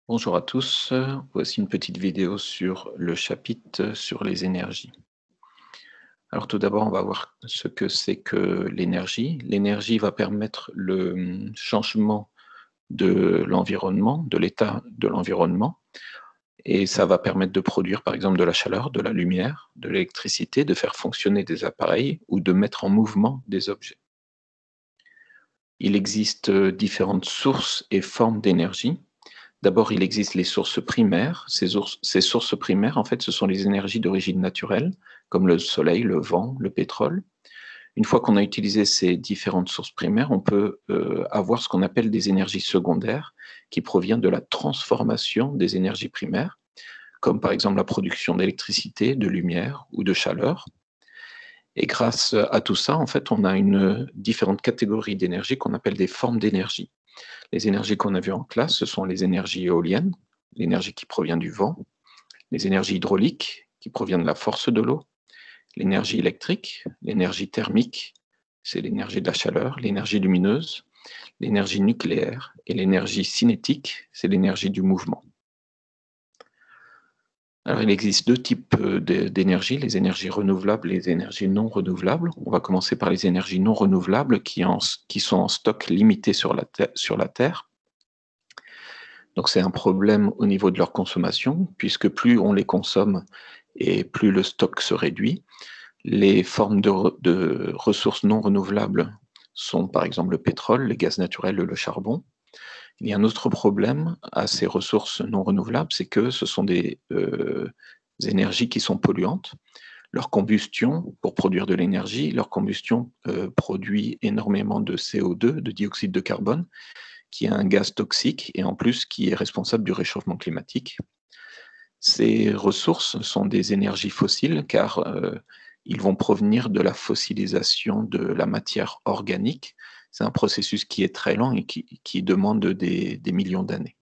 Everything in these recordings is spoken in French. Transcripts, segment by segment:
Bonjour à tous, voici une petite vidéo sur le chapitre sur les énergies. Alors tout d'abord, on va voir ce que c'est que l'énergie. L'énergie va permettre le changement de l'environnement, de l'état de l'environnement, et ça va permettre de produire par exemple de la chaleur, de la lumière, de l'électricité, de faire fonctionner des appareils ou de mettre en mouvement des objets. Il existe différentes sources et formes d'énergie. D'abord, il existe les sources primaires. Ces sources primaires, en fait, ce sont les énergies d'origine naturelle, comme le soleil, le vent, le pétrole. Une fois qu'on a utilisé ces différentes sources primaires, on peut avoir ce qu'on appelle des énergies secondaires, qui proviennent de la transformation des énergies primaires, comme par exemple la production d'électricité, de lumière ou de chaleur. Et grâce à tout ça, en fait, on a une différentes catégories d'énergie qu'on appelle des formes d'énergie. Les énergies qu'on a vues en classe, ce sont les énergies éoliennes, l'énergie qui provient du vent, les énergies hydrauliques qui proviennent de la force de l'eau, l'énergie électrique, l'énergie thermique, c'est l'énergie de la chaleur, l'énergie lumineuse, l'énergie nucléaire et l'énergie cinétique, c'est l'énergie du mouvement. Alors, il existe deux types d'énergie, les énergies renouvelables et les énergies non renouvelables. On va commencer par les énergies non renouvelables qui sont en stock limité sur la Terre. Donc c'est un problème au niveau de leur consommation, puisque plus on les consomme et plus le stock se réduit. Les formes de ressources non renouvelables sont par exemple le pétrole, les gaz naturels et le charbon. Il y a un autre problème à ces ressources non renouvelables, c'est que ce sont des énergies qui sont polluantes. Leur combustion, pour produire de l'énergie, leur combustion produit énormément de CO2, de dioxyde de carbone, qui est un gaz toxique et en plus qui est responsable du réchauffement climatique. Ces ressources sont des énergies fossiles car ils vont provenir de la fossilisation de la matière organique. C'est un processus qui est très lent et qui demande des millions d'années.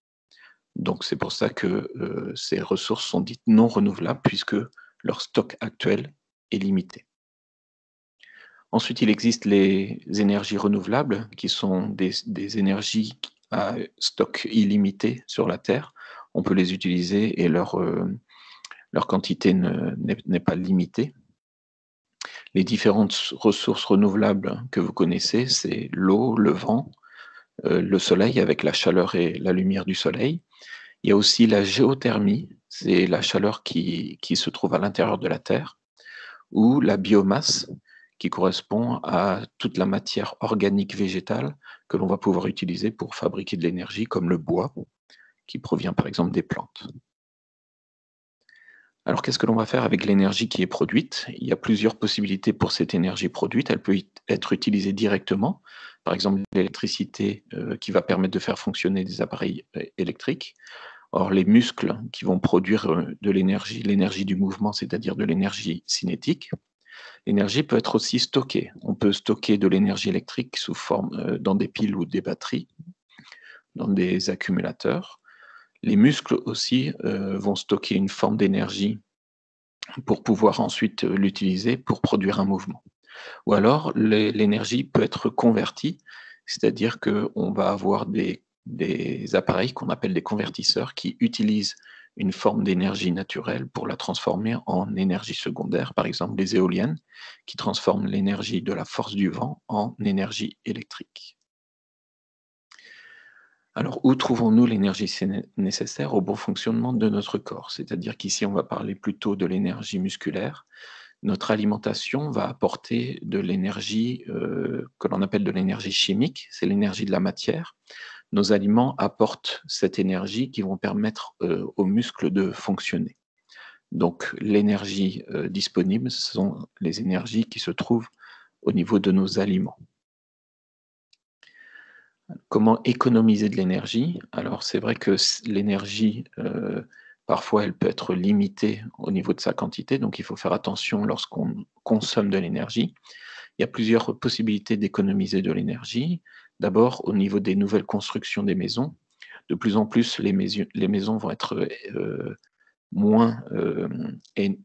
Donc c'est pour ça que ces ressources sont dites non renouvelables puisque leur stock actuel est limité. Ensuite, il existe les énergies renouvelables qui sont des énergies à stock illimité sur la Terre. On peut les utiliser et leur quantité n'est pas limitée. Les différentes ressources renouvelables que vous connaissez, c'est l'eau, le vent, le soleil avec la chaleur et la lumière du soleil. Il y a aussi la géothermie, c'est la chaleur qui se trouve à l'intérieur de la Terre, ou la biomasse, qui correspond à toute la matière organique végétale que l'on va pouvoir utiliser pour fabriquer de l'énergie, comme le bois, qui provient par exemple des plantes. Alors qu'est-ce que l'on va faire avec l'énergie qui est produite? Il y a plusieurs possibilités pour cette énergie produite. Elle peut être utilisée directement, par exemple l'électricité qui va permettre de faire fonctionner des appareils électriques. Or, les muscles qui vont produire de l'énergie du mouvement, c'est-à-dire de l'énergie cinétique. L'énergie peut être aussi stockée. On peut stocker de l'énergie électrique sous forme dans des piles ou des batteries, dans des accumulateurs. Les muscles aussi vont stocker une forme d'énergie pour pouvoir ensuite l'utiliser pour produire un mouvement. Ou alors, l'énergie peut être convertie, c'est-à-dire qu'on va avoir des appareils qu'on appelle des convertisseurs qui utilisent une forme d'énergie naturelle pour la transformer en énergie secondaire, par exemple les éoliennes, qui transforment l'énergie de la force du vent en énergie électrique. Alors, où trouvons-nous l'énergie nécessaire au bon fonctionnement de notre corps? C'est-à-dire qu'ici, on va parler plutôt de l'énergie musculaire. Notre alimentation va apporter de l'énergie que l'on appelle de l'énergie chimique, c'est l'énergie de la matière. Nos aliments apportent cette énergie qui vont permettre aux muscles de fonctionner. Donc l'énergie disponible, ce sont les énergies qui se trouvent au niveau de nos aliments. Comment économiser de l'énergie? Alors c'est vrai que l'énergie, parfois elle peut être limitée au niveau de sa quantité, donc il faut faire attention lorsqu'on consomme de l'énergie. Il y a plusieurs possibilités d'économiser de l'énergie. D'abord, au niveau des nouvelles constructions des maisons, de plus en plus les maisons vont être moins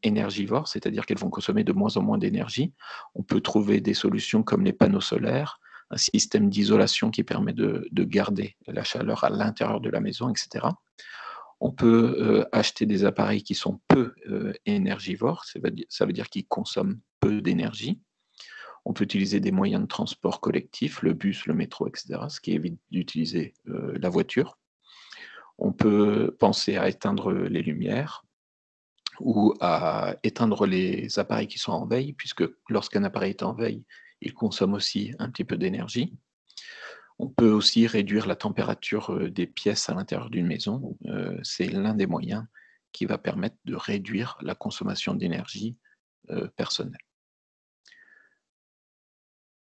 énergivores, c'est-à-dire qu'elles vont consommer de moins en moins d'énergie. On peut trouver des solutions comme les panneaux solaires, un système d'isolation qui permet de garder la chaleur à l'intérieur de la maison, etc. On peut acheter des appareils qui sont peu énergivores, ça veut dire qu'ils consomment peu d'énergie. On peut utiliser des moyens de transport collectifs, le bus, le métro, et cetera, ce qui évite d'utiliser la voiture. On peut penser à éteindre les lumières ou à éteindre les appareils qui sont en veille, puisque lorsqu'un appareil est en veille, il consomme aussi un petit peu d'énergie. On peut aussi réduire la température des pièces à l'intérieur d'une maison. C'est l'un des moyens qui va permettre de réduire la consommation d'énergie personnelle.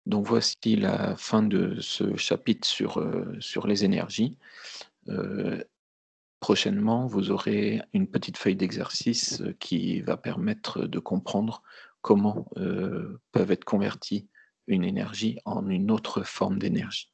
Donc voici la fin de ce chapitre sur les énergies. Heu, Prochainement, vous aurez une petite feuille d'exercice, qui va permettre de comprendre comment, peuvent être converties une énergie en une autre forme d'énergie.